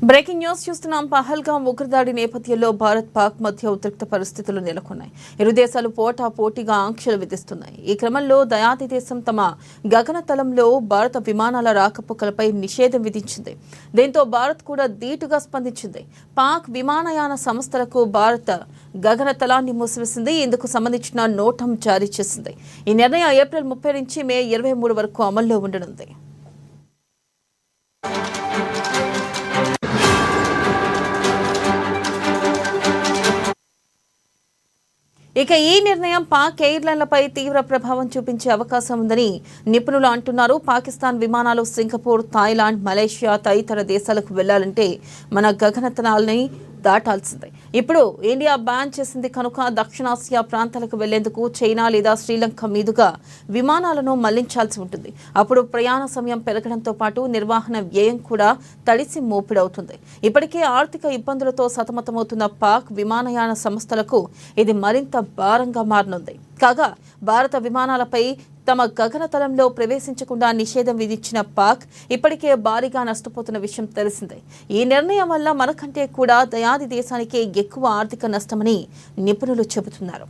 Breaking news చూస్తున్నాం. పహల్గాం ఉగ్రదాడి నేపథ్యంలో భారత్ పాక్ మధ్య ఉద్రిక్త పరిస్థితులు నెలకొన్నాయి. ఇరు దేశాలు పోటాపోటీగా ఆంక్షలు విధిస్తున్నాయి. ఈ క్రమంలో దయాది దేశం తమ గగనతలంలో భారత విమానాల రాకపోకలపై నిషేధం విధించింది. దీంతో భారత్ కూడా ధీటుగా స్పందించింది. పాక్ విమానయాన సంస్థలకు భారత్ గగనతలాన్ని మూసివేసింది. ఇందుకు సంబంధించిన నోటం జారీ చేసింది. ఈ నిర్ణయం ఏప్రిల్ 30 నుంచి మే 23 వరకు అమల్లో ఉండనుంది. ఇక ఈ నిర్ణయం పాక్ ఎయిర్లైన్లపై తీవ్ర ప్రభావం చూపించే అవకాశం ఉందని నిపుణులు అంటున్నారు. పాకిస్తాన్ విమానాలు సింగపూర్, థాయిలాండ్, మలేషియా తదితర దేశాలకు వెళ్లాలంటే మన గగనతలాల్ని దాటాల్సిందే. ఇప్పుడు ఇండియా బ్యాన్ చేసింది కనుక దక్షిణాసియా ప్రాంతాలకు వెళ్లేందుకు చైనా లేదా శ్రీలంక మీదుగా విమానాలను మళ్లించాల్సి ఉంటుంది. అప్పుడు ప్రయాణ సమయం పెరగడంతో పాటు నిర్వహణ వ్యయం కూడా తడిసి మోపిడవుతుంది. ఇప్పటికే ఆర్థిక ఇబ్బందులతో సతమతమవుతున్న పాక్ విమానయాన సంస్థలకు ఇది మరింత భారంగా మారనుంది. కాగా భారత విమానాలపై తమ గగనతలంలో ప్రవేశించకుండా నిషేధం విధించిన పాక్ ఇప్పటికే భారీగా నష్టపోతున్న విషయం తెలిసిందే. ఈ నిర్ణయం వల్ల మనకంటే కూడా దయాది దేశానికే ఎక్కువ ఆర్థిక నష్టమని నిపుణులు చెబుతున్నారు.